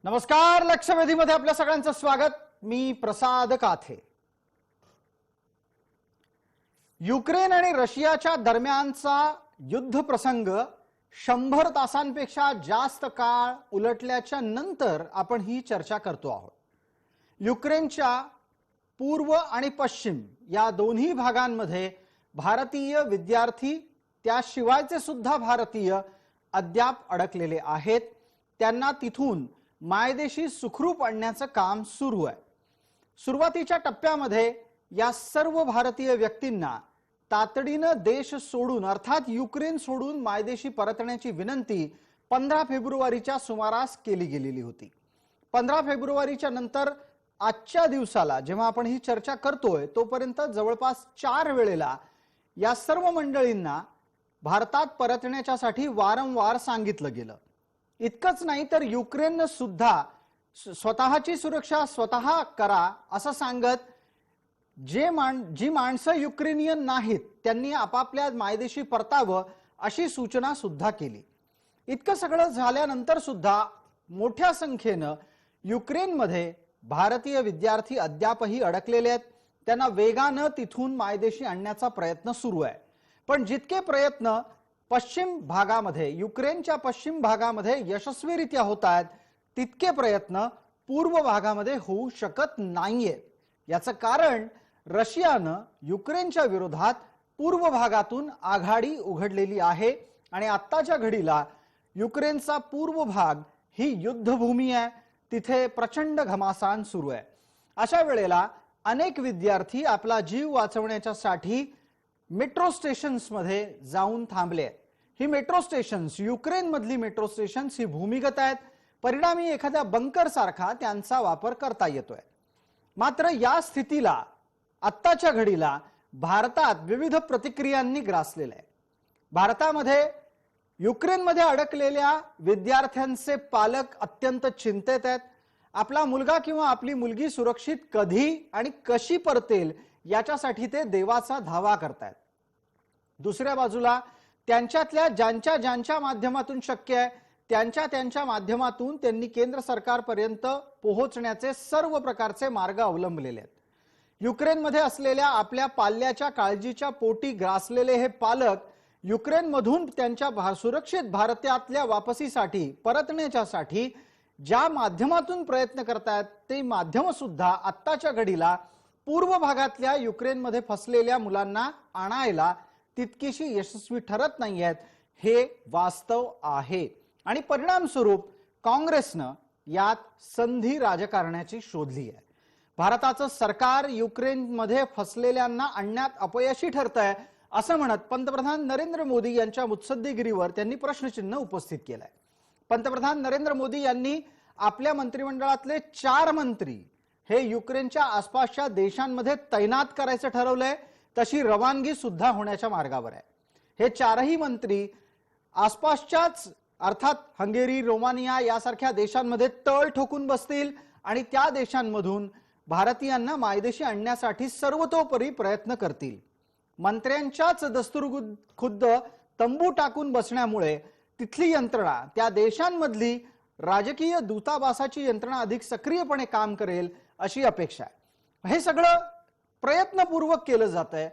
नमस्कार. लक्षवेधीमध्ये आपल्या सगळ्यांचं स्वागत. मी प्रसाद काथे. युक्रेन आणि रशियाच्या दरम्यानचा युद्ध प्रसंग 100 तासांपेक्षा जास्त काळ उलटल्याच्या नंतर आपण ही चर्चा करतो आहोत. युक्रेनच्या पूर्व आणि पश्चिम या दोन्ही भागांमध्ये भारतीय विद्यार्थी त्याशिवायचे सुद्धा भारतीय अद्याप अडकलेले आहेत. त्यांना तिथून मायदेशी सुखरूप आणण्याचं काम सुरू आहे. सुरुवातीच्या टप्प्यामध्ये या सर्व भारतीय व्यक्तींना तातडीनं देश सोडून अर्थात युक्रेन सोडून मायदेशी परतण्याची विनंती 15 फेब्रुवारीच्या सुमारास केली गेलेली होती. 15 फेब्रुवारीच्या नंतर आजच्या दिवसाला जेव्हा आपण ही चर्चा करतोय तोपर्यंत जवळपास 4 वेळेला या सर्व मंडळींना भारतात परतण्यासाठी वारंवार सांगितलं गेलं. इतकंच नाही तर युक्रेनने सुद्धा स्वतःची सुरक्षा स्वतः करा असं सांगत जी माणसं युक्रेनियन नाहीत त्यांनी आपापल्या मायदेशी परतावं अशी सूचना सुद्धा केली. इतकं सगळं झाल्यानंतर सुद्धा मोठ्या संख्येनं युक्रेनमध्ये भारतीय विद्यार्थी अद्यापही अडकलेले आहेत. त्यांना वेगानं तिथून मायदेशी आणण्याचा प्रयत्न सुरू आहे. पण जितके प्रयत्न पश्चिम भागामध्ये युक्रेनच्या पश्चिम भागामध्ये यशस्वीरित्या होत आहेत तितके प्रयत्न पूर्व भागामध्ये होऊ शकत नाहीयेत. याचं कारण रशियानं युक्रेनच्या विरोधात पूर्व भागातून आघाडी उघडलेली आहे आणि आत्ताच्या घडीला युक्रेनचा पूर्व भाग ही युद्धभूमी आहे. तिथे प्रचंड घमासान सुरू आहे. अशा वेळेला अनेक विद्यार्थी आपला जीव वाचवण्यासाठी मेट्रो स्टेशन्स मध्ये जाऊन थांबले आहेत. ही मेट्रो स्टेशन्स युक्रेन मधली मेट्रो स्टेशन्स ही भूमिगत आहेत. परिणामी एखाद्या बंकर सारखा त्यांचा वापर करता येतोय. मात्र या स्थितीला आत्ताच्या घडीला भारतात विविध प्रतिक्रियांनी ग्रासलेलं आहे. भारतामध्ये युक्रेनमध्ये अडकलेल्या विद्यार्थ्यांचे पालक अत्यंत चिंतेत आहेत. आपला मुलगा किंवा आपली मुलगी सुरक्षित कधी आणि कशी परतेल याच्यासाठी ते देवाचा धावा करतायत. दुसऱ्या बाजूला त्यांच्यातल्या ज्यांच्या माध्यमातून शक्य आहे त्यांच्या माध्यमातून त्यांनी केंद्र सरकारपर्यंत पोहोचण्याचे सर्व प्रकारचे मार्ग अवलंबलेले आहेत. युक्रेनमध्ये असलेल्या आपल्या पाल्याच्या काळजीच्या पोटी ग्रासलेले हे पालक युक्रेनमधून त्यांच्या सुरक्षित भारतातल्या वापसीसाठी परतण्यासाठी ज्या माध्यमातून प्रयत्न करतायत ते माध्यम सुद्धा आत्ताच्या घडीला पूर्व भागातल्या युक्रेनमध्ये फसलेल्या मुलांना आणायला तितकीशी यशस्वी ठरत नाही आहेत. हे वास्तव आहे आणि परिणामस्वरूप काँग्रेसनं यात संधी राजकारणाची शोधली आहे. भारताचं सरकार युक्रेनमध्ये फसलेल्यांना आणण्यात अपयशी ठरतंय असं म्हणत पंतप्रधान नरेंद्र मोदी यांच्या मुत्सद्देगिरीवर त्यांनी प्रश्नचिन्ह उपस्थित केलंय. पंतप्रधान नरेंद्र मोदी यांनी आपल्या मंत्रिमंडळातले 4 मंत्री हे युक्रेनच्या आसपासच्या देशांमध्ये तैनात करायचं ठरवलंय. तशी रवानगी सुद्धा होण्याच्या मार्गावर आहे. हे 4ही मंत्री आसपासच्याच अर्थात हंगेरी रोमानिया यासारख्या देशांमध्ये तळ ठोकून बसतील आणि त्या देशांमधून भारतीयांना मायदेशी आणण्यासाठी सर्वतोपरी प्रयत्न करतील. मंत्र्यांच्याच दस्तुरखुद्द तंबू टाकून बसण्यामुळे तिथली यंत्रणा त्या देशांमधली राजकीय दूतावासाची यंत्रणा अधिक सक्रियपणे काम करेल अशी अपेक्षा आहे. हे सगळं प्रयत्नपूर्वक केलं जात आहे.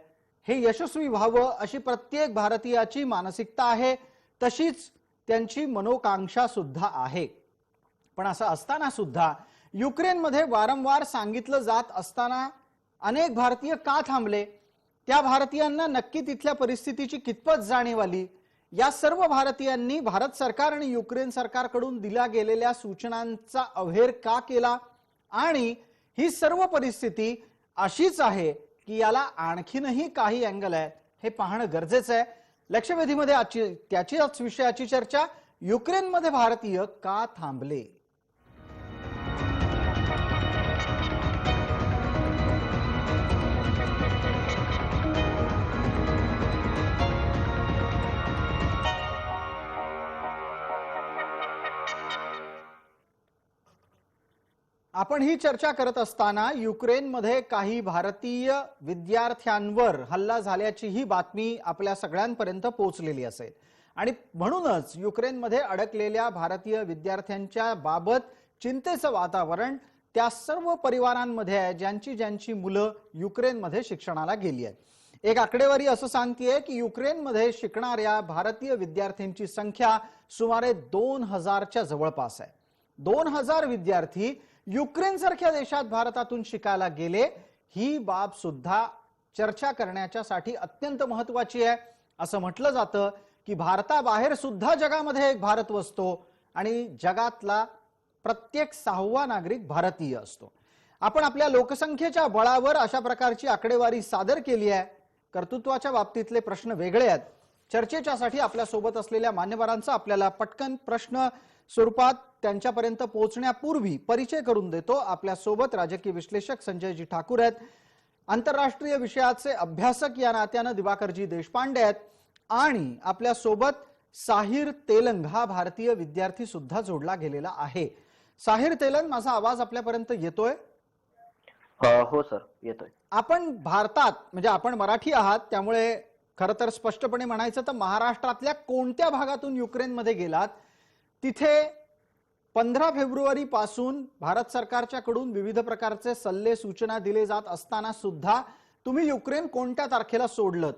हे यशस्वी व्हावं अशी प्रत्येक भारतीयाची मानसिकता आहे. तशीच त्यांची मनोकांक्षा सुद्धा आहे. पण असं असताना सुद्धा युक्रेनमध्ये वारंवार सांगितलं जात असताना अनेक भारतीय का थांबले? त्या भारतीयांना नक्की तिथल्या परिस्थितीची कितपत जाणीव आली? या सर्व भारतीयांनी भारत सरकार आणि युक्रेन सरकारकडून दिल्या गेलेल्या सूचनांचा अवहेर का केला? आणि ही सर्व परिस्थिती अशीच आहे की याला आणखीनही काही अँगल आहे हे पाहणं गरजेचं आहे. लक्षवेधीमध्ये त्याच्याच विषयाची चर्चा. युक्रेनमध्ये भारतीय का थांबले? आपण ही चर्चा करत असताना युक्रेनमध्ये काही भारतीय विद्यार्थ्यांवर हल्ला झाल्याची ही बातमी आपल्या सगळ्यांपर्यंत पोहोचलेली असेल आणि म्हणूनच युक्रेनमध्ये अडकलेल्या भारतीय विद्यार्थ्यांच्या बाबत चिंतेचं वातावरण त्या सर्व परिवारांमध्ये आहे ज्यांची ज्यांची मुलं युक्रेनमध्ये शिक्षणाला गेली आहेत। एक आकडेवारी असं सांगतेय की युक्रेनमध्ये शिकणाऱ्या भारतीय विद्यार्थ्यांची संख्या सुमारे 2000च्या जवळपास आहे। 2000 विद्यार्थी युक्रेन सारख्या देशात भारतातून शिकायला गेले, ही बाब सुद्धा चर्चा करण्याच्यासाठी अत्यंत महत्त्वाची आहे। असं म्हटलं जातं की भारताबाहेर सुद्धा जगामध्ये एक भारत वसतो आणि जगातला प्रत्येक 6वा नागरिक भारतीय असतो। आपण आपल्या लोकसंख्येच्या बळावर अशा प्रकारची आकडेवारी सादर केली आहे। कर्तृत्वाच्या बाबतीतले प्रश्न वेगळे आहेत। चर्चेच्यासाठी आपल्या सोबत असलेल्या मान्यवरांचा आपल्याला पटकन प्रश्न स्वरूपात त्यांच्यापर्यंत पोहोचण्यापूर्वी परिचय करून देतो। आपल्या सोबत राजकीय विश्लेषक संजयजी ठाकूर आहेत, आंतरराष्ट्रीय विषयाचे अभ्यासक या नात्याने दिवाकरजी देशपांडे आहेत आणि आपल्या सोबत साहिर तेलंग हा भारतीय विद्यार्थी सुद्धा जोडला गेलेला आहे। साहिर तेलंग, माझा आवाज आपल्यापर्यंत येतोय? हो सर, येतोय। आपण भारतात म्हणजे आपण मराठी आहात, त्यामुळे खरं तर स्पष्टपणे म्हणायचं तर महाराष्ट्रातल्या कोणत्या भागातून युक्रेनमध्ये गेलात? तिथे 15 फेब्रुवारी पासून भारत सरकारच्याकडून विविध प्रकारचे सल्ले सूचना दिले जात असताना सुद्धा तुम्ही युक्रेन कोणत्या तारखेला सोडलं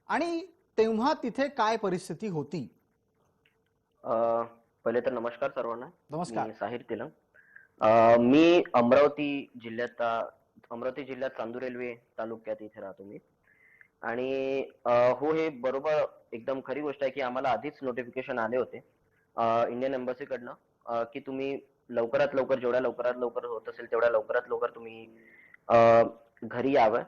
आणि तेव्हा तिथे काय परिस्थिती होती? पहिले तर नमस्कार सर्वांना। नमस्कार। मी साहिर तेलंग। मी अमरावती जिल्ह्यात चांदूर रेल्वे तालुक्यात इथे राहतो मी। आणि हो, हे बरोबर एकदम खरी गोष्ट आहे की आम्हाला आधीच नोटिफिकेशन आले होते इंडियन एम्बसी कडनं की तुम्ही लवकरात लवकर, जेवढ्या लवकरात लवकर होत असेल तेवढ्या लवकरात लवकर तुम्ही घरी यावं।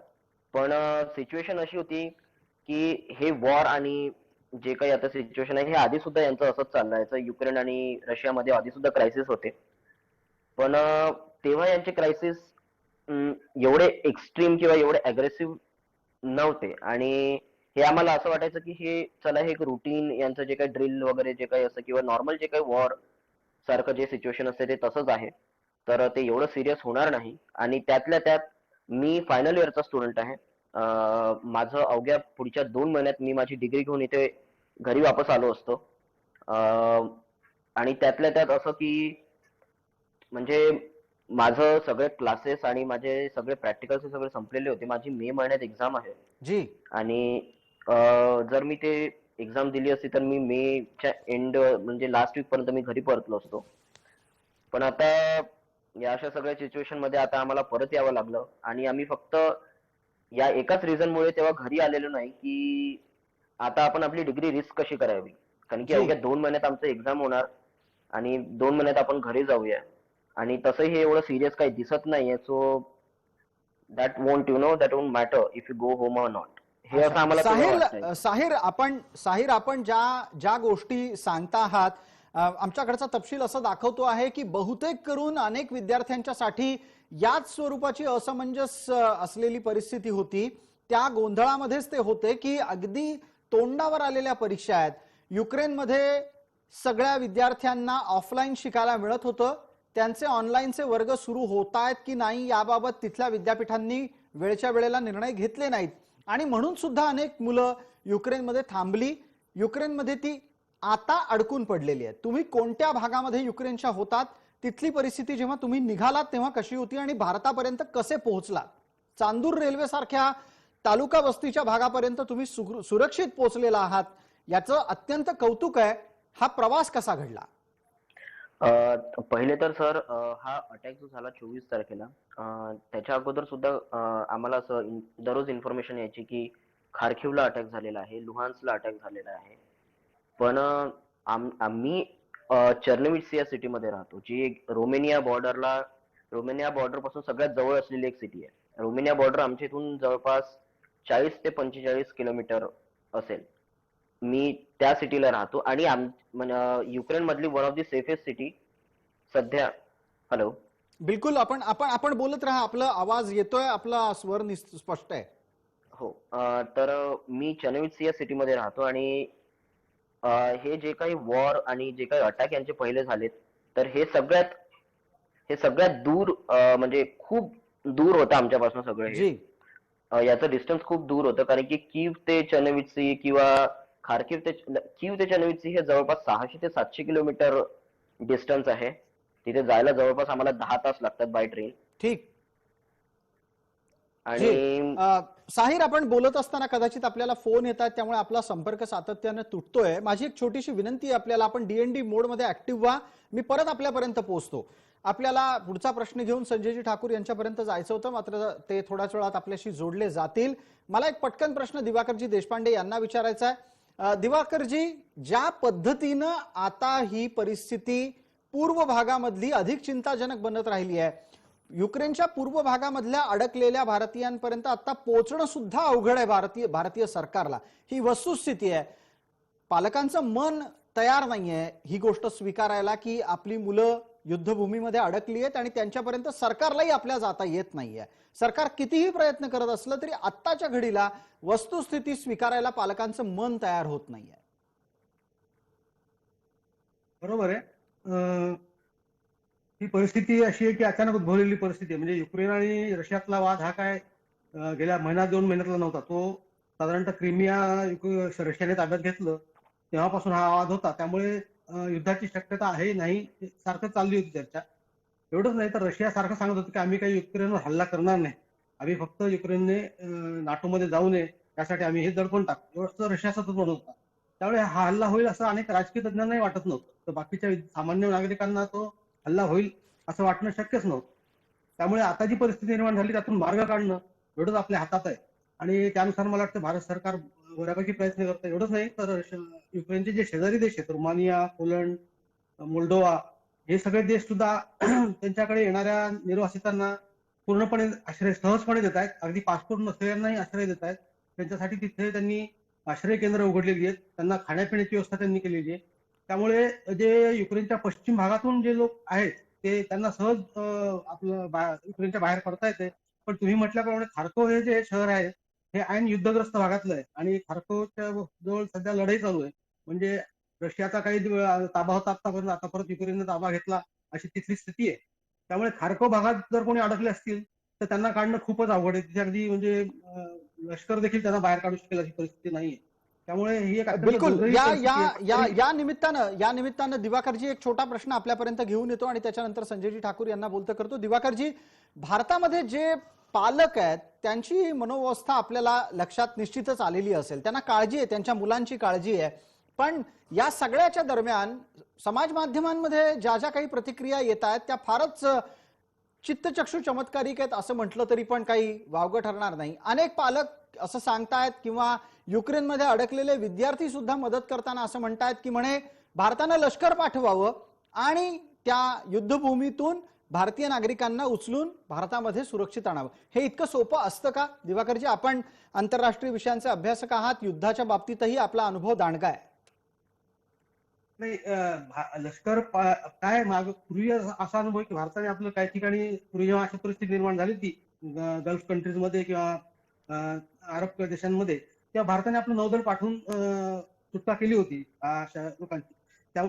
पण सिच्युएशन अशी होती की हे वॉर आणि जे काही आता सिच्युएशन आहे हे आधी सुद्धा यांचं असंच चाललंय। युक्रेन आणि रशियामध्ये आधी सुद्धा क्रायसिस होते, पण तेव्हा यांचे क्रायसिस एवढे एक्स्ट्रीम किंवा एवढे अग्रेसिव्ह नव्हते। आणि हे आम्हाला असं वाटायचं की हे चला, हे एक रुटीन यांचं जे काही ड्रिल वगैरे जे काही असतं किंवा नॉर्मल जे काही वॉर सारखं जे सिच्युएशन असते ते तसंच आहे, तर ते एवढं सिरियस होणार नाही। आणि त्यातल्या त्यात मी फायनल इयरचा स्टुडंट आहे। माझं अवघ्या पुढच्या 2 महिन्यात मी माझी डिग्री घेऊन इथे घरी वापस आलो असतो। आणि त्यातल्या त्यात असं की म्हणजे माझं सगळे क्लासेस आणि माझे सगळे प्रॅक्टिकल्स सगळे संपलेले होते। माझी मे महिन्यात एक्झाम आहे जी। आणि जर मी ते एक्झाम दिली असती तर मी मेच्या एंड म्हणजे लास्ट वीक पर्यंत मी घरी परतलो असतो। पण आता या अशा सगळ्या सिच्युएशन मध्ये आता आम्हाला परत यावं लागलं आणि आम्ही फक्त या एकाच रिझनमुळे तेव्हा घरी आलेलो नाही की आता आपण आपली डिग्री रिस्क कशी करावी, कारण की जी। अवघ्या 2 महिन्यात आमचं एक्झाम होणार आणि 2 महिन्यात आपण घरी जाऊया आणि तसंही हे एवढं सिरियस काही दिसत नाहीये। So that won't matter if you go home or not, हे असं आम्हाला तेव्हा वाटतंय। साहिर, आपण ज्या ज्या गोष्टी सांगता आहात, आमच्याकडचा तपशील असं दाखवतो आहे की बहुतेक करून अनेक विद्यार्थ्यांच्यासाठी याच स्वरूपाची असमंजस असलेली परिस्थिती होती। त्या गोंधळामध्येच ते होते की अगदी तोंडावर आलेल्या परीक्षा आहेत। युक्रेनमध्ये सगळ्या विद्यार्थ्यांना ऑफलाईन शिकायला मिळत होतं, त्यांचे ऑनलाईनचे वर्ग सुरू होत आहेत की नाही याबाबत तिथल्या विद्यापीठांनी वेळच्या वेळेला निर्णय घेतले नाहीत आणि म्हणून सुद्धा अनेक मुलं युक्रेनमध्ये थांबली। युक्रेनमध्ये ती आता अडकून पडलेली आहे। तुम्ही कोणत्या भागामध्ये युक्रेनच्या होतात? तिथली परिस्थिती जेव्हा तुम्ही निघालात तेव्हा कशी होती आणि भारतापर्यंत कसे पोहोचलात? चांदूर रेल्वे सारख्या तालुका वस्तीच्या भागापर्यंत तुम्ही सुरक्षित पोहोचलेला आहात, याचं अत्यंत कौतुक आहे। हा प्रवास कसा घडला? पहिले तर सर, हा अटॅक जो झाला 24 तारखेला, त्याच्या अगोदर सुद्धा आम्हाला असं दररोज इन्फॉर्मेशन यायची की खार्किवला अटॅक झालेला आहे, लुहान्सला अटॅक झालेला आहे। पण आम्ही चर्नोविट्स या सिटीमध्ये राहतो, जी रोमेनिया बॉर्डर पासून सगळ्यात जवळ असलेली एक सिटी आहे। रोमेनिया बॉर्डर आमच्या इथून जवळपास 40 ते 45 किलोमीटर असेल। मी त्या सिटीला राहतो आणि युक्रेन मधली one of the safest city सध्या। हॅलो? बिलकुल, आपण आपण आपण बोलत राहा, आपला आवाज येतोय, आपला स्वर स्पष्ट आहे। हो, तर मी चर्नोविट्स या सिटीमध्ये राहतो आणि हे जे काही वॉर आणि जे काही अटॅक यांचे पहिले झालेत, तर हे सगळ्यात दूर, म्हणजे खूप दूर होतं आमच्यापासून सगळं हे। जी। याचं डिस्टन्स खूप दूर होतं, कारण की कीव ते चर्नोविट्सी किंवा कीव ते चर्नोविट्सी हे जवळपास 600 ते 700 किलोमीटर डिस्टन्स आहे। तिथे जायला जवळपास आम्हाला 10 तास लागतात बाय ट्रेन. ठीक. जी. आणि साहिर, आपण बोलत असताना कदाचित आपल्याला फोन येत आहेत, त्यामुळे आपला संपर्क सातत्याने तुटतोय. माझी एक छोटीशी विनंती आहे आपल्याला, आपण डीएनडी मोडमध्ये ऍक्टिव्ह व्हा. मी परत आपल्यापर्यंत पोहोचतो. आपल्याला पुढचा प्रश्न घेऊन संजयजी ठाकूर यांच्यापर्यंत जायचं होतं, मात्र ते थोड्याच वेळात आपल्याशी जोडले जातील. मला एक पटकन प्रश्न दिवाकरजी देशपांडे यांना विचारायचा आहे. दिवाकरजी, ज्या पद्धतीनं आता ही परिस्थिती पूर्व भागामधली अधिक चिंताजनक बनत राहिली आहे, युक्रेनच्या पूर्व भागामधल्या अडकलेल्या भारतीयांपर्यंत आता पोहोचणं सुद्धा अवघड आहे भारतीय सरकारला, ही वस्तुस्थिती आहे. पालकांचं मन तयार नाहीये ही गोष्ट स्वीकारायला की आपली मुलं युद्धभूमीमध्ये अडकली आहेत आणि त्यांच्यापर्यंत सरकारलाही आपल्या जाता येत नाहीये. सरकार कितीही प्रयत्न करत असलं तरी आत्ताच्या घडीला वस्तुस्थिती स्वीकारायला पालकांचं मन तयार होत नाहीये. बरोबर आहे. ही परिस्थिती अशी आहे की अचानक उद्भवलेली परिस्थिती आहे. म्हणजे युक्रेन आणि रशियातला वाद हा काय गेल्या महिना 2 महिन्यातला नव्हता. तो साधारणतः क्रिमिया रशियाने ताब्यात घेतलं तेव्हापासून हा वाद होता. त्यामुळे युद्धाची शक्यता आहे नाही सारखं चालली होती चर्चा. एवढंच नाही तर रशिया सारखं सांगत होतं की आम्ही काही युक्रेनवर हल्ला करणार नाही, आम्ही फक्त युक्रेनने नाटोमध्ये जाऊ नये यासाठी आम्ही हे दडपण टाकतो, एवढंच रशिया सतत म्हणत होता. त्यामुळे हा हल्ला होईल असं अनेक राजकीय तज्ञांनाही वाटत नव्हतं. तर बाकीच्या सामान्य नागरिकांना तो हल्ला होईल असं वाटणं शक्यच नव्हतं. त्यामुळे आता जी परिस्थिती निर्माण झाली त्यातून मार्ग काढणं एवढंच आपल्या हातात आहे. आणि त्यानुसार मला वाटतं भारत सरकार बऱ्यापैकी प्रयत्न करतं. एवढंच नाही तर युक्रेनचे जे शेजारी देश आहेत, रुमानिया, पोलंड, मोल्डोवा, हे सगळे देश सुद्धा त्यांच्याकडे येणाऱ्या निर्वासितांना पूर्णपणे आश्रय सहजपणे देत आहेत. अगदी पासपोर्ट नसलेल्यांनाही आश्रय देत आहेत. त्यांच्यासाठी तिथे त्यांनी आश्रय केंद्र उघडलेली आहेत, त्यांना खाण्यापिण्याची व्यवस्था त्यांनी केलेली आहे. त्यामुळे जे युक्रेनच्या पश्चिम भागातून जे लोक आहेत ते त्यांना सहज आपलं युक्रेनच्या बाहेर पडता येते. पण तुम्ही म्हटल्याप्रमाणे खार्कोव हे जे शहर आहे हे ऐन युद्धग्रस्त भागातलं आहे आणि खार्कोवच्या जवळ सध्या लढाई चालू आहे. म्हणजे रशियाचा काही ताबा होता आतापर्यंत, आता परत युक्रेनने ताबा घेतला, अशी तिथली स्थिती आहे. त्यामुळे खार्कोव भागात जर कोणी अडकले असतील तर त्यांना काढणं खूपच अवघड आहे. तिथे अगदी म्हणजे लष्कर देखील त्यांना बाहेर काढू शकेल अशी परिस्थिती नाहीये. त्यामुळे ही एक बिलकुल. या निमित्तानं दिवाकरजी एक छोटा प्रश्न आपल्यापर्यंत घेऊन येतो आणि त्याच्यानंतर संजयजी ठाकूर यांना बोलतं करतो. दिवाकरजी, भारतामध्ये जे पालक आहेत त्यांची मनोवस्था आपल्याला लक्षात निश्चितच आलेली असेल. त्यांना काळजी आहे, त्यांच्या मुलांची काळजी आहे. पण या सगळ्याच्या दरम्यान समाज माध्यमांमध्ये ज्या ज्या काही प्रतिक्रिया येत आहेत त्या फारच चित्तचक्षु चमत्कारिक आहेत असं म्हटलं तरी पण काही वावगं ठरणार नाही. अनेक पालक असं सांगतायत किंवा युक्रेनमध्ये अडकलेले विद्यार्थी सुद्धा मदत करताना असं म्हणतायत की म्हणे भारतानं लष्कर पाठवावं आणि त्या युद्धभूमीतून भारतीय नागरिकांना उचलून भारतामध्ये सुरक्षित आणावं. हे इतकं सोपं असतं का? दिवाकरजी, आपण आंतरराष्ट्रीय विषयांचे अभ्यासक आहात, युद्धाच्या बाबतीतही आपला अनुभव दांडगा आहे. नाही, लष्कर काय पूर्वी असा अनुभव की भारताने आपलं काही ठिकाणी पूर्वी जेव्हा अशी परिस्थिती निर्माण झाली ती गल्फ कंट्रीज मध्ये किंवा अरब देशांमध्ये, तेव्हा भारताने आपलं नौदल पाठवून सुटका केली होती अशा लोकांची.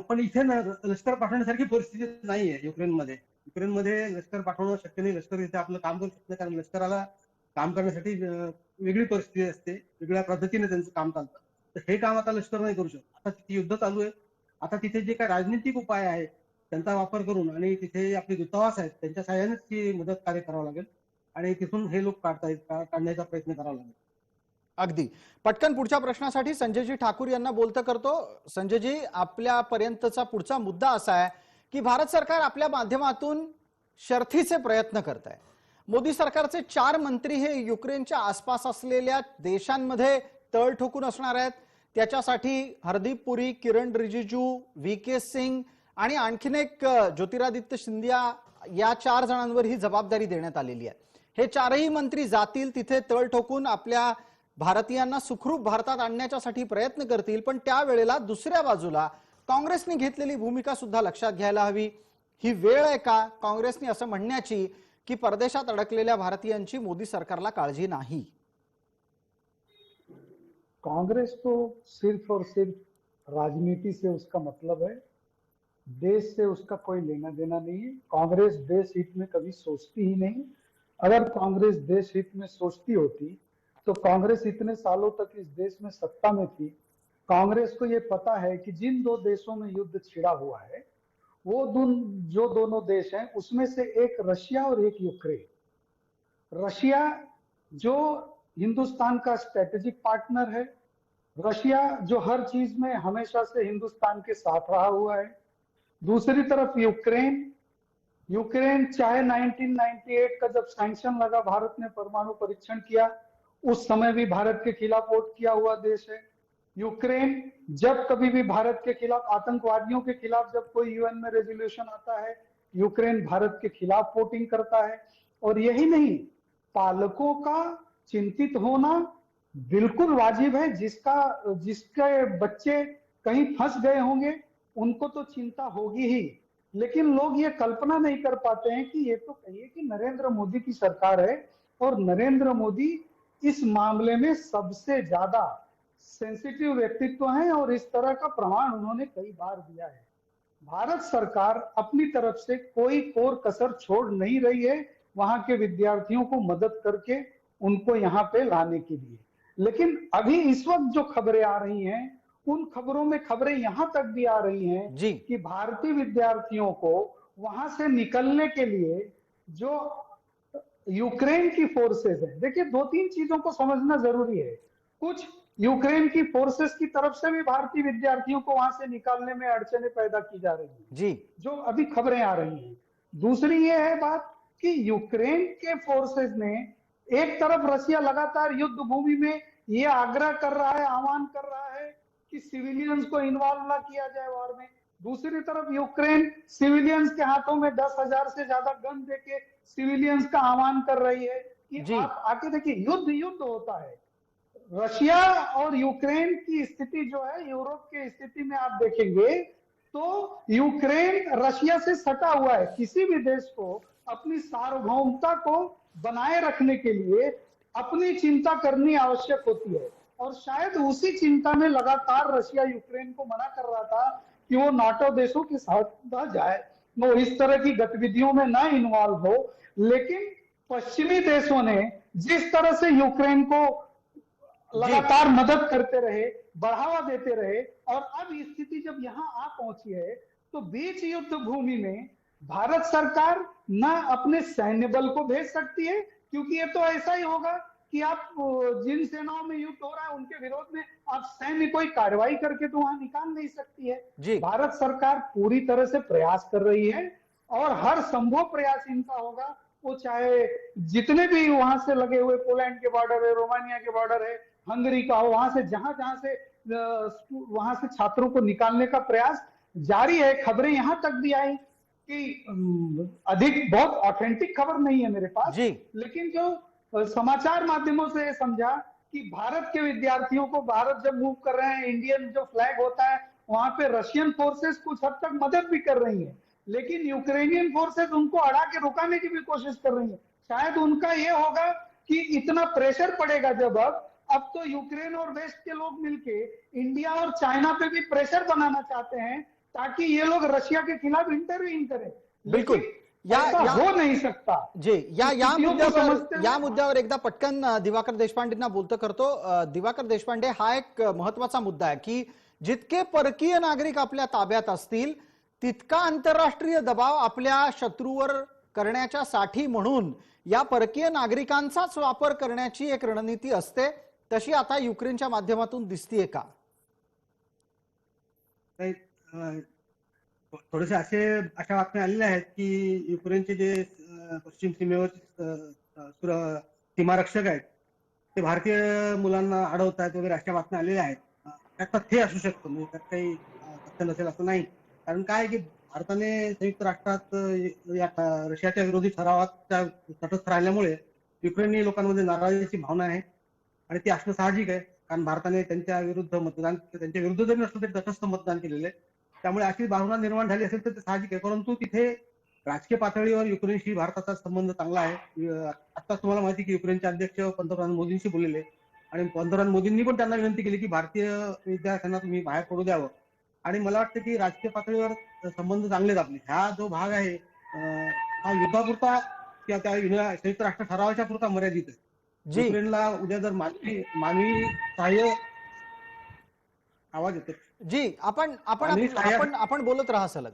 पण इथे लष्कर पाठवण्यासारखी परिस्थिती नाहीये युक्रेनमध्ये. युक्रेनमध्ये लष्कर पाठवणं शक्य नाही. लष्कर इथे आपलं काम करू शकत नाही, कारण लष्कराला काम करण्यासाठी वेगळी परिस्थिती असते, वेगळ्या पद्धतीने त्यांचं काम चालतं. तर हे काम आता लष्कर नाही करू शकत. आता तिथे युद्ध चालू आहे. आता तिथे जे काही राजनीतिक उपाय आहेत त्यांचा वापर करून आणि तिथे आपले दूतावास आहेत त्यांच्या सहाय्यानेच ही मदत कार्य करावं लागेल आणि तिथून हे लोक काढण्याचा प्रयत्न करावा लागेल. अगदी पटकन पुढच्या प्रश्नासाठी संजयजी ठाकूर यांना बोलतं करतो. संजयजी, आपल्यापर्यंतचा पुढचा मुद्दा असा आहे की भारत सरकार आपल्या माध्यमातून शर्थीचे प्रयत्न करत आहे. मोदी सरकारचे 4 मंत्री हे युक्रेनच्या आसपास असलेल्या देशांमध्ये तळ ठोकून असणार आहेत. त्याच्यासाठी हरदीप पुरी, किरण रिजिजू, व्ही.के. सिंग आणि आणखीन एक ज्योतिरादित्य सिंधिया या 4 जणांवर ही जबाबदारी देण्यात आलेली आहे. हे 4ही मंत्री जातील तिथे तळ ठोकून आपल्या भारतीयांना सुखरूप भारतात आणण्यासाठी प्रयत्न करतील. पण त्यावेळेला दुसऱ्या बाजूला काँग्रेसने घेतलेली भूमिका सुद्धा लक्षात घ्यायला हवी. ही वेळ आहे का काँग्रेसने असं म्हणण्याची की परदेशात अडकलेल्या भारतीयांची मोदी सरकारला काळजी नाही? कांग्रेस तो सिर्फ और सिर्फ राजनीति से उसका मतलब है, देश से उसका कोई लेना देना नहीं है। कांग्रेस देश हित में कभी सोचती ही नहीं। अगर कांग्रेस देश हित में सोचती होती तो कांग्रेस इतने सालों तक इस देश में सत्ता में थी। कांग्रेस को ये पता है कि जिन 2 देशों में युद्ध छिड़ा हुआ है वो जो दोनों देश हैं उसमें से एक रशिया और एक यूक्रेन। रशिया जो हिंदुस्तान का स्ट्रेटेजिक पार्टनर है, रशिया जो हर चीज में हमेशा से हिंदुस्तान के साथ रहा हुआ है। दूसरी तरफ यूक्रेन, यूक्रेन चाहे 1998 का जब सैंक्शन लगा, भारत ने परमाणु परीक्षण किया, उस समय भी भारत के खिलाफ वोट किया हुआ देश है। यूक्रेन जब कभी भी भारत के खिलाफ, आतंकवादियों के खिलाफ जब कोई यूएन में रेजोल्यूशन आता है, यूक्रेन भारत के खिलाफ वोटिंग करता है। और यही नहीं, पालकों का चिंतित होना बिल्कुल वाजिब है। जिसके बच्चे कहीं फंस गए होंगे उनको तो चिंता होगी ही, लेकिन लोग ये कल्पना नहीं कर पाते हैं कि ये तो कहिए कि नरेंद्र मोदी की सरकार है और नरेंद्र मोदी इस मामले में सबसे ज्यादा सेंसिटिव व्यक्तित्व हैं और इस तरह का प्रमाण उन्होंने कई बार दिया है। भारत सरकार अपनी तरफ से कोई कोर कसर छोड़ नहीं रही है वहां के विद्यार्थियों को मदद करके उनको यहाँ पे लाने के लिए। लेकिन अभी इस वक्त जो खबरें आ रही हैं, उन खबरों में खबरें यहां तक भी आ रही हैं जी कि भारतीय विद्यार्थियों को वहां से निकलने के लिए जो यूक्रेन की फोर्सेस है, देखिए 2-3 चीजों को समझना जरूरी है। कुछ यूक्रेन की फोर्सेस की तरफ से भी भारतीय विद्यार्थियों को वहां से निकालने में अड़चने पैदा की जा रही हैं, जी जो अभी खबरें आ रही हैं। दूसरी ये है बात कि यूक्रेन के फोर्सेस ने, एक तरफ रशिया लगातार युद्ध भूमि में ये आग्रह कर रहा है, आह्वान कर रहा है कि सिविलियंस को इन्वॉल्व ना किया जाए वॉर में, दूसरी तरफ यूक्रेन सिविलियंस के हाथों में 10,000 से ज्यादा गन देके सिविलियंस का आह्वान कर रही है कि जी आप आके देखिए, युद्ध होता है। रशिया और यूक्रेन की स्थिति जो है, यूरोप की स्थिति में आप देखेंगे तो यूक्रेन रशिया से सटा हुआ है। किसी भी देश को अपनी सार्वभौमता को बनाए रखने के लिए अपनी चिंता करनी आवश्यक होती है, और शायद उसी चिंता में लगातार रशिया यूक्रेन को मना कर रहा था कि वो नाटो देशों के साथ ना जाए, वो इस तरह की गतिविधियों में ना इन्वॉल्व हो। लेकिन पश्चिमी देशों ने जिस तरह से यूक्रेन को लगातार मदद करते रहे, बढ़ावा देते रहे, और अब स्थिति जब यहाँ आ पहुंची है तो बीच युद्ध भूमि में भारत सरकार ना अपने सैन्य बल को भेज सकती है, क्योंकि ये तो ऐसा ही होगा कि आप जिन सेनाओं में युद्ध हो रहा है उनके विरोध में आप सैन्य कोई कार्रवाई करके तो वहां निकाल नहीं सकती है। जी भारत सरकार पूरी तरह से प्रयास कर रही है और हर संभव प्रयास इनका होगा, वो चाहे जितने भी वहां से लगे हुए पोलैंड के बॉर्डर है, रोमानिया के बॉर्डर है, हंगरी का हो, वहां से जहां जहां से वहां से छात्रों को निकालने का प्रयास जारी है। खबरें यहां तक भी आई कि अधिक बहुत ऑथेंटिक खबर नहीं है मेरे पास, जी लेकिन जो समाचार माध्यमों से समझा कि भारत के विद्यार्थियों को, भारत जब मूव कर रहे हैं, इंडियन जो फ्लैग होता है वहां पे रशियन फोर्सेस कुछ हद तक मदद भी कर रही है, लेकिन यूक्रेनियन फोर्सेस उनको अड़ा के रुकाने की भी कोशिश कर रही है। शायद उनका ये होगा कि इतना प्रेशर पड़ेगा जब अब तो यूक्रेन और वेस्ट के लोग मिलके इंडिया और चाइना पे भी प्रेशर बनाना चाहते हैं ताकि ये लोग रशिया के खिलाफ इंटरवीन करें। बिल्कुल। हो नाही सकता जी या समजते मुद्द्यावर एकदा पटकन दिवाकर देशपांडेंना बोलतो करतो। दिवाकर देशपांडे, हा एक महत्वाचा मुद्दा आहे की जितके परकीय नागरिक आपल्या ताब्यात असतील तितका आंतरराष्ट्रीय दबाव आपल्या शत्रूवर करण्याच्या साठी म्हणून या परकीय नागरिकांचाच वापर करण्याची एक रणनीती असते, तशी आता युक्रेनच्या माध्यमातून दिसतीये का? थोडेसे अशा बातम्या आलेल्या आहेत की युक्रेनचे जे पश्चिम सीमेवर सीमारक्षक आहेत ते भारतीय मुलांना अडवतात वगैरे, अशा बातम्या आलेल्या आहेत. त्यात तथ्य असू शकतं, म्हणजे त्यात काही तथ्य नसेल असं नाही. कारण काय की भारताने संयुक्त राष्ट्रात या रशियाच्या विरोधी ठरावाच्या तटस्थ राहिल्यामुळे युक्रेनी लोकांमध्ये नाराजीची भावना आहे आणि ती असणं साहजिक आहे. कारण भारताने त्यांच्या विरुद्ध जरी नसलं तरी तटस्थ मतदान केलेलं आहे, त्यामुळे अशी भावना निर्माण झाली असेल तर ते साहजिक आहे. परंतु तिथे राजकीय पातळीवर युक्रेनशी भारताचा संबंध चांगला आहे. आता तुम्हाला माहिती की युक्रेनचे अध्यक्ष पंतप्रधान मोदींशी बोललेले आणि पंतप्रधान मोदींनी पण त्यांना विनंती केली की भारतीय विद्यार्थ्यांना तुम्ही बाहेर पडू द्यावं. आणि मला वाटतं की राजकीय पातळीवर संबंध चांगलेच आपले. हा जो भाग आहे हा युद्धापुरता किंवा त्या संयुक्त राष्ट्र ठरावाच्या पुरता मर्यादित आहे. युक्रेनला उद्या जर मानवी सहाय्य, आवाज येतो जी, आपण बोलत राहा सलग.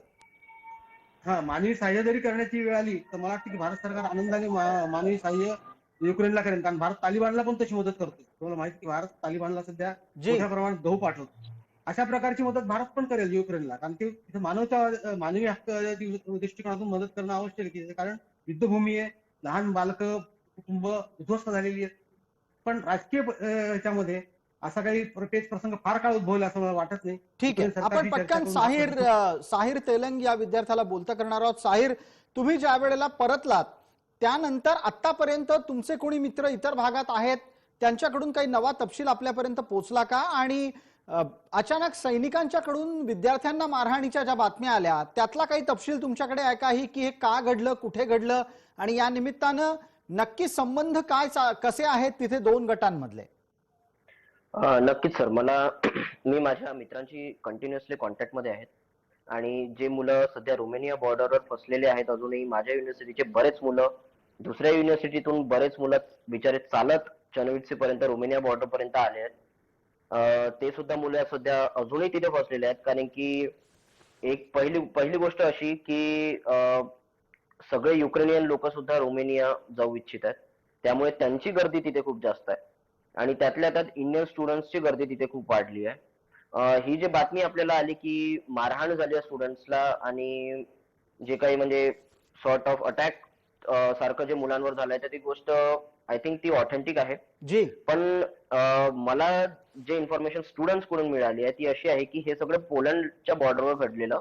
मानवी सहाय्य जरी करण्याची वेळ आली तर मला वाटतं की भारत सरकार आनंदाने मानवी सहाय्य युक्रेनला करेल, कारण भारत तालिबानला पण तशी मदत करतो. तुम्हाला माहिती आहे की भारत तालिबानला सध्या जी मोठ्या प्रमाणात गहू पाठवतो. अशा प्रकारची मदत भारत पण करेल युक्रेनला, कारण की तिथे मानवी हक्क दृष्टिकोनातून मदत करणं आवश्यक आहे तिथे, कारण युद्धभूमी आहे, लहान बालकं कुटुंब उद्ध्वस्त झालेली आहेत. पण राजकीय याच्यामध्ये असा काही पेच प्रसंग फार काळ उद्भवला असं मला वाटत नाही. ठीक आहे. युक्रेन आपण सरकारशी चर्चा पटकन करून साहिर तेलंग या विद्यार्थ्याला बोलता करणार आहोत. साहिर, तुम्ही ज्या वेळेला परतलात त्यानंतर आतापर्यंत तुमचे कोणी मित्र इतर भागात आहेत त्यांच्याकडून काही नवा तपशील आपल्यापर्यंत पोहोचला का? आणि अचानक सैनिकांच्याकडून विद्यार्थ्यांना मारहाणीच्या ज्या बातम्या आल्या त्यातला काही तपशील तुमच्याकडे आहे का, की हे का घडलं, कुठे घडलं आणि या निमित्तानं नक्की संबंध कसे आहेत तिथे दोन गटांमधले? नक्कीच सर, मला मी माझ्या मित्रांची कंटिन्युअसली कॉन्टॅक्ट मध्ये आहेत आणि जे मुलं सध्या रोमेनिया बॉर्डरवर फसलेले आहेत, अजूनही माझ्या युनिव्हर्सिटीचे बरेच मुलं, दुसऱ्या युनिव्हर्सिटीतून बरेच मुलं बिचारे चालत चनविट्सी पर्यंत रोमेनिया बॉर्डर पर्यंत आले आहेत. ते सुद्धा मुलं सध्या अजूनही तिथे फसलेले आहेत, कारण की एक पहिली गोष्ट अशी की सगळे युक्रेनियन लोक सुद्धा रोमेनिया जाऊ इच्छित आहेत, त्यामुळे त्यांची गर्दी तिथे खूप जास्त आहे आणि त्यातल्या त्यात इंडियन स्टुडंट्सची गर्दी तिथे खूप वाढली आहे. ही जी बातमी आपल्याला आली की मारहाण झाली आहे स्टुडंट्सला आणि जे काही म्हणजे सॉर्ट ऑफ अटॅक सारखं जे मुलांवर झालंय, तर ती गोष्ट आय थिंक ती ऑथेंटिक आहे. जी पण मला जे इन्फॉर्मेशन स्टुडंट्स कडून मिळाली आहे ती अशी आहे की हे सगळं पोलंडच्या बॉर्डरवर घडलेलं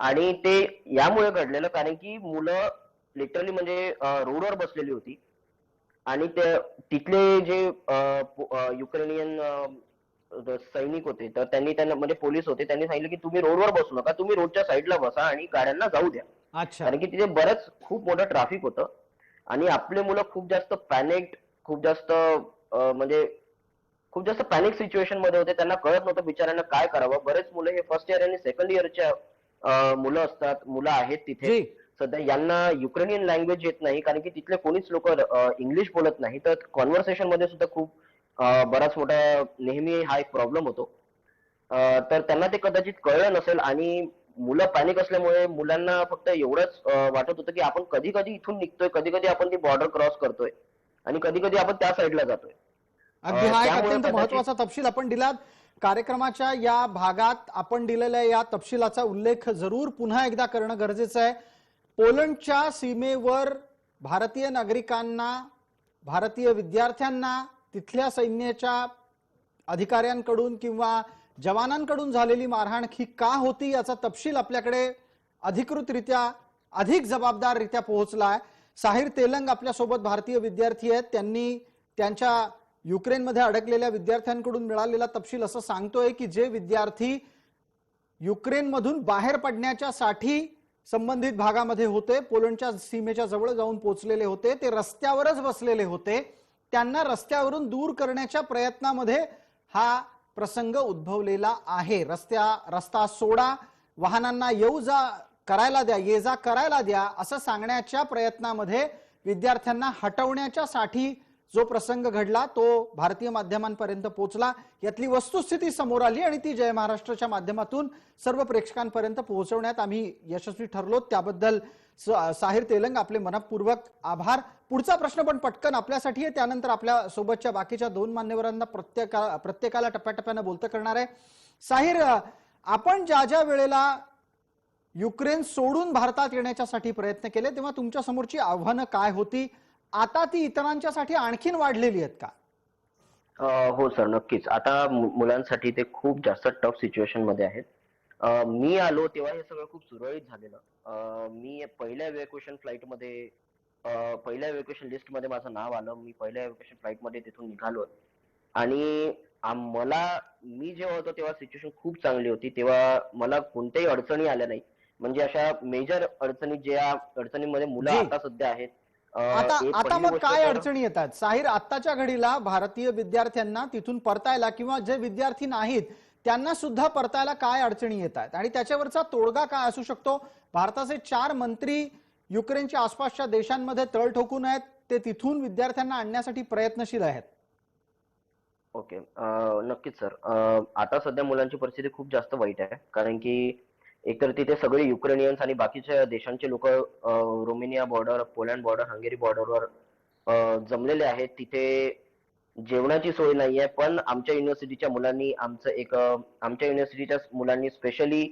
आणि ते यामुळे घडलेलं कारण की मुलं लिटरली म्हणजे रोडवर बसलेली होती आणि ते तिथले जे युक्रेनियन सैनिक होते, तर त्यांना म्हणजे पोलीस होते, त्यांनी सांगितलं की तुम्ही रोडवर बसू नका, तुम्ही रोडच्या साईडला बसा आणि गाड्यांना जाऊ द्या, अच्छा. कारण की तिथे बरंच खूप मोठं ट्रॅफिक होतं आणि आपले मुलं खूप जास्त पॅनिक्ड, खूप जास्त म्हणजे खूप जास्त पॅनिक सिच्युएशन मध्ये होते. त्यांना कळत नव्हतं बिचाऱ्यांना काय करावं. बरेच मुलं हे फर्स्ट इयर आणि सेकंड इयरच्या मुलं आहेत तिथे जी सध्या, यांना युक्रेनियन लँग्वेज येत नाही, कारण की तिथले कोणीच लोक इंग्लिश बोलत नाही, तर कॉन्व्हर्सेशन मध्ये सुद्धा खूप बराच मोठा नेहमी हा एक प्रॉब्लेम होतो. तर त्यांना ते कदाचित कळलं नसेल आणि मुलं पॅनिक असल्यामुळे मुलांना फक्त एवढंच वाटत होतं की आपण कधी कधी इथून निघतोय, कधी कधी आपण ती बॉर्डर क्रॉस करतोय आणि कधी कधी आपण त्या साईडला जातोय. अगदी हा एक त्यामुळे अत्यंत कदाचित महत्वाचा तपशील आपण दिलात. कार्यक्रमाच्या या भागात आपण दिलेल्या या तपशिलाचा उल्लेख जरूर पुन्हा एकदा करणं गरजेचं आहे. पोलंडच्या सीमेवर भारतीय नागरिकांना, भारतीय विद्यार्थ्यांना तिथल्या सैन्याच्या अधिकाऱ्यांकडून किंवा जवानांकडून झालेली मारहाण ही का होती याचा तपशील आपल्याकडे अधिकृतरित्या, अधिक जबाबदाररित्या पोहोचलाय. साहिर तेलंग आपल्यासोबत भारतीय विद्यार्थी आहेत. त्यांनी त्यांच्या युक्रेनमध्ये अडकलेल्या विद्यार्थ्यांकडून मिळालेला तपशील असं सांगतोय की जे विद्यार्थी युक्रेनमधून बाहेर पडण्याच्यासाठी संबंधित भागामध्ये होते, पोलंडच्या सीमेच्या जवळ जाऊन पोहोचलेले होते, ते रस्त्यावरच बसलेले होते, त्यांना रस्त्यावरून दूर करण्याच्या प्रयत्नामध्ये हा प्रसंग उद्भवलेला आहे. रस्ता सोडा, वाहनांना येऊ जा करायला द्या, ये जा करायला द्या असं सांगण्याच्या प्रयत्नामध्ये विद्यार्थ्यांना हटवण्याच्यासाठी जो प्रसंग घडला तो भारतीय माध्यमांपर्यंत पोहोचला. यातली वस्तुस्थिती समोर आली आणि ती जय महाराष्ट्राच्या माध्यमातून सर्व प्रेक्षकांपर्यंत पोहोचवण्यात आम्ही यशस्वी ठरलो. त्याबद्दल साहिर तेलंग आपले मनपूर्वक आभार. पुढचा प्रश्न पण पटकन आपल्यासाठी आहे, त्यानंतर आपल्या सोबतच्या बाकीच्या दोन मान्यवरांना प्रत्येकाला टप्प्याटप्प्याने बोलतं करणार आहे. साहिर, आपण ज्या ज्या वेळेला युक्रेन सोडून भारतात येण्याच्यासाठी प्रयत्न केले तेव्हा तुमच्या समोरची आव्हानं काय होती? आता ती इतरांच्यासाठी आणखीन वाढलेली आहेत का? हो सर, नक्कीच. आता मुलांसाठी ते खूप जास्त टफ सिच्युएशन मध्ये आहेत. मी आलो तेव्हा हे सगळं खूप सुरळीत झालेलं. मी पहिल्या इव्हॅक्युएशन फ्लाईट मध्ये पहिल्या इव्हॅक्युएशन लिस्ट मध्ये माझं नाव आलं. मी पहिल्या इव्हॅक्युएशन फ्लाईट मध्ये तिथून निघालो आणि मी जेव्हा होतो तेव्हा सिच्युएशन खूप चांगली होती. तेव्हा मला कोणत्याही अडचणी आल्या नाही, म्हणजे अशा मेजर अडचणी ज्या अडचणींमध्ये मुलं जी. आता सध्या आहेत. आता एक आता पहिली मग गोष्ट काय तर अडचणी येतात साहिर? आत्ताच्या घडीला भारतीय विद्यार्थ्यांना तिथून परतायला किंवा जे विद्यार्थी नाहीत त्यांना सुद्धा परतायला काय अडचणी येतात आणि त्याच्यावरचा तोडगा काय असू शकतो? भारताचे 4 मंत्री युक्रेनच्या आसपासच्या देशांमध्ये तळ ठोकून आहेत, ते तिथून विद्यार्थ्यांना आणण्यासाठी प्रयत्नशील आहेत. ओके. नक्कीच सर. आता सध्या मुलांची परिस्थिती खूप जास्त वाईट आहे, कारण की एकतर तिथे सगळे युक्रेनियन्स आणि बाकीच्या देशांचे लोक Romania border, Poland border, Hungary बॉर्डरवर जमलेले आहेत. तिथे जेवणाची सोय नाहीये, पण आमच्या युनिव्हर्सिटीच्या मुलांनी आमच्या युनिव्हर्सिटीच्या मुलांनी स्पेशली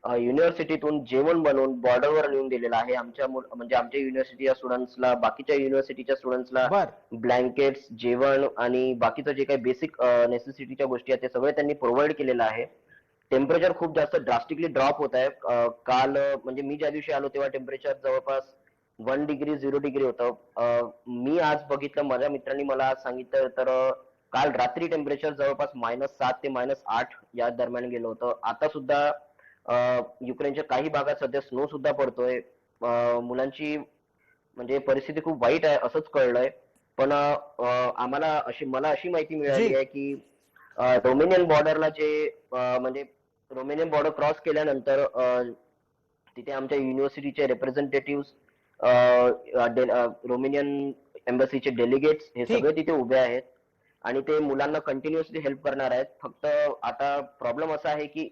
युनिव्हर्सिटीतून जेवण बनवून बॉर्डरवर नेऊन दिलेलं आहे. म्हणजे आमच्या युनिव्हर्सिटीच्या स्टुडंट्सला, बाकीच्या युनिव्हर्सिटीच्या स्टुडंट्सला बर ब्लँकेट्स, जेवण आणि बाकीचं जे काही बेसिक नेसेसिटीच्या गोष्टी आहेत ते सगळे त्यांनी प्रोव्हाइड केलेलं आहे. टेम्परेचर खूप जास्त ड्रास्टिकली ड्रॉप होत आहे. काल म्हणजे मी ज्या दिवशी आलो तेव्हा टेम्परेचर जवळपास 1 डिग्री 0 डिग्री होतं. मी आज बघितलं, माझ्या मित्रांनी मला आज सांगितलं तर काल रात्री टेम्परेचर जवळपास -7 ते -8 या दरम्यान गेलं होतं. आता सुद्धा युक्रेनच्या काही भागात सध्या स्नो सुद्धा पडतोय. मुलांची म्हणजे परिस्थिती खूप वाईट आहे असंच कळलंय. पण मला अशी माहिती मिळाली जी आहे की रोमेनियन बॉर्डरला म्हणजे रोमेनियन बॉर्डर क्रॉस केल्यानंतर तिथे आमच्या युनिव्हर्सिटीचे रिप्रेझेंटेटिव्ह, रोमेनियन एम्बसीचे डेलिगेट्स हे ठीक. सगळे तिथे उभे आहेत आणि ते मुलांना कंटिन्युअसली हेल्प करणार आहेत. फक्त आता प्रॉब्लेम असा आहे की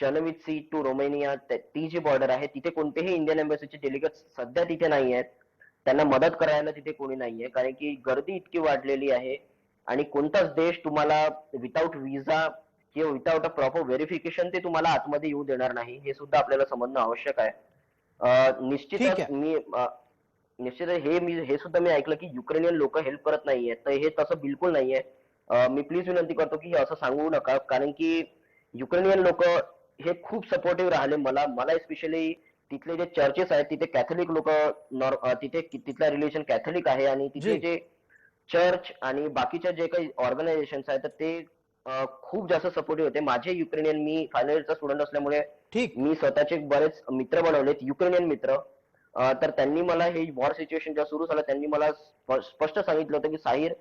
चर्नोविच सी टू रोमेनिया ती जी बॉर्डर आहे तिथे कोणतेही इंडियन एम्बसीचे डेलिगेट्स सध्या तिथे नाही आहेत. त्यांना मदत करायला तिथे कोणी नाहीये, कारण की गर्दी इतकी वाढलेली आहे आणि कोणताच देश तुम्हाला विदाउट व्हिसा किंवा विदाउट अ प्रॉपर व्हेरिफिकेशन ते तुम्हाला आतमध्ये येऊ देणार नाही, हे सुद्धा आपल्याला समजणं आवश्यक आहे. ठीक आहे. निश्चितच हे सुद्धा मी ऐकलं की युक्रेनियन लोक हेल्प करत नाहीये, तर हे तसं बिलकुल नाहीये. मी प्लीज विनंती करतो की असं सांगू नका, कारण की युक्रेनियन लोक हे खूप सपोर्टिव्ह राहिले. मला स्पेशली तिथले जे चर्चेस आहेत तिथे कॅथलिक लोक, तिथला रिलिजन कॅथलिक आहे आणि तिथले जी जे चर्च आणि बाकीच्या जे काही ऑर्गनायझेशन्स आहेत तर ते खूप जास्त सपोर्टिव्ह होते. माझे युक्रेनियन, मी फायनल इयरचा स्टुडंट असल्यामुळे ठीक. मी स्वतःचे बरेच मित्र बनवलेत, युक्रेनियन मित्र. तर त्यांनी मला हे वॉर सिच्युएशन जेव्हा सुरू झालं त्यांनी मला स्पष्ट सांगितलं होतं की साहिर,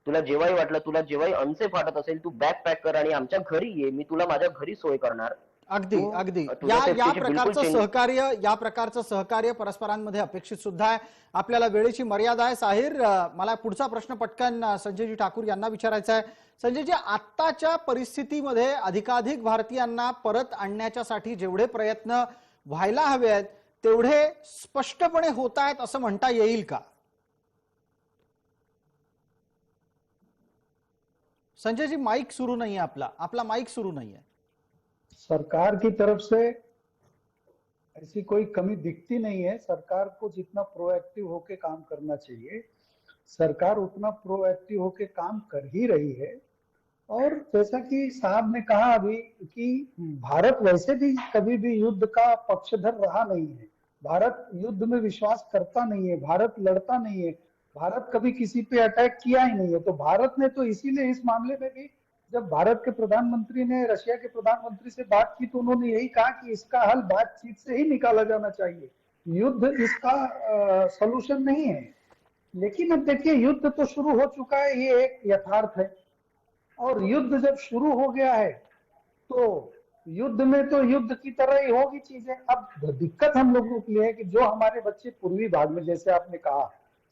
तुला जेव्हाही वाटलं, तुला जेव्हाही अनसेफ वाटत असेल, तू बॅग पॅक कर आणि आमच्या घरी ये, मी तुला माझ्या घरी सोय करणार. अगदी तू अगदी तुझ्या या सेफ्टीची बिलकुल या प्रकारचं सहकार्य परस्परांमध्ये अपेक्षित सुद्धा आहे. आपल्याला वेळेची मर्यादा आहे. साहिर, मला पुढचा प्रश्न पटकन संजयजी ठाकूर यांना विचारायचा आहे. संजयजी, आत्ताच्या परिस्थितीमध्ये अधिकाधिक भारतीयांना परत आणण्याच्यासाठी जेवढे प्रयत्न व्हायला हवे आहेत तेवढे स्पष्टपणे होत आहेत असं म्हणता येईल का? संजयजी, माईक सुरू नाहीये, आपला माईक सुरू नाहीये. सरकार की तरफ से ऐसी कोई कमी दिखती नहीं है। सरकार को जितना प्रोएक्टिव होके काम करना चाहिए, सरकार उतना प्रोएक्टिव होके काम कर ही रही है। और जैसा कि साहब ने कहा अभी कि भारत वैसे भी कभी भी युद्ध का पक्षधर रहा नहीं है। भारत युद्ध में विश्वास करता नहीं है, भारत लड़ता नहीं है, भारत कभी किसी पे अटैक किया ही नहीं है। तो भारत ने तो इसीलिए इस मामले में भी जब भारत के प्रधानमंत्री ने रशिया के प्रधानमंत्री से बात की तो उन्होंने यही कहा कि इसका हल बातचीत से ही निकाला जाना चाहिए, युद्ध इसका सॉल्यूशन नहीं है। लेकिन अब देखिए, युद्ध तो शुरू हो चुका है, ये एक यथार्थ है। और युद्ध जब शुरू हो गया है तो युद्ध में तो युद्ध की तरह ही होगी चीजें। अब दिक्कत हम लोगों के लिए है कि जो हमारे बच्चे पूर्वी भाग में, जैसे आपने कहा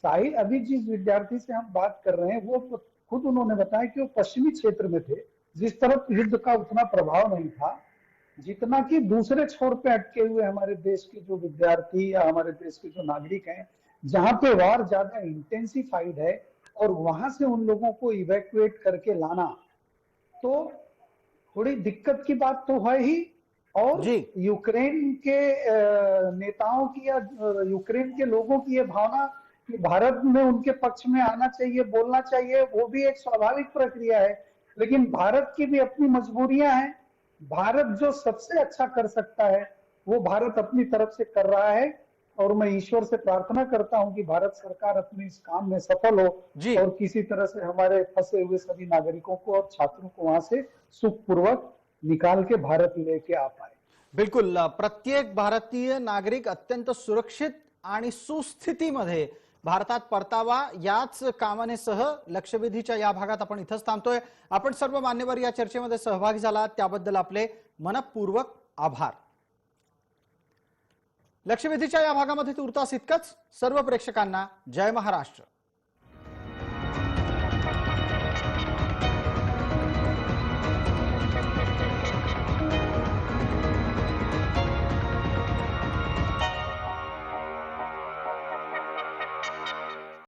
साहिल, अभी जिस विद्यार्थी से हम बात कर रहे हैं वो खुद उन्होंने बताया कि वो पश्चिमी क्षेत्र में थे, जिस तरफ युद्ध का उतना प्रभाव नहीं था जितना कि दूसरे छोर पे अटके हुए हमारे देश के जो विद्यार्थी या हमारे देश के जो नागरिक हैं, जहां पे वार ज्यादा इंटेंसिफाइड है, और वहां से उन लोगों को इवैक्यूएट करके लाना तो थोड़ी दिक्कत की बात तो है ही। और जी यूक्रेन के नेताओं की या यूक्रेन के लोगों की ये भावना कि भारत में उनके पक्ष में आना चाहिए, बोलना चाहिए, वो भी एक स्वाभाविक प्रक्रिया है। लेकिन भारत की भी अपनी मजबूरियां हैं। भारत जो सबसे अच्छा कर सकता है वो भारत अपनी तरफ से कर रहा है, और मैं ईश्वर से प्रार्थना करता हूं कि भारत सरकार अपने इस काम में सफल हो जी और किसी तरह से हमारे फंसे हुए सभी नागरिकों को और छात्रों को वहां से सुखपूर्वक निकाल के भारत लेके आ पाए। बिलकुल. प्रत्येक भारतीय नागरिक अत्यंत सुरक्षित आणि सुस्थितीमध्ये भारतात परतावा याच कामनेसह लक्षवेधीच्या या भागात आपण इथंच थांबतोय. आपण सर्व मान्यवर या चर्चेमध्ये सहभागी झालात त्याबद्दल आपले मनपूर्वक आभार. लक्षवेधीच्या या भागामध्ये तुर्तास इतकंच. सर्व प्रेक्षकांना जय महाराष्ट्र.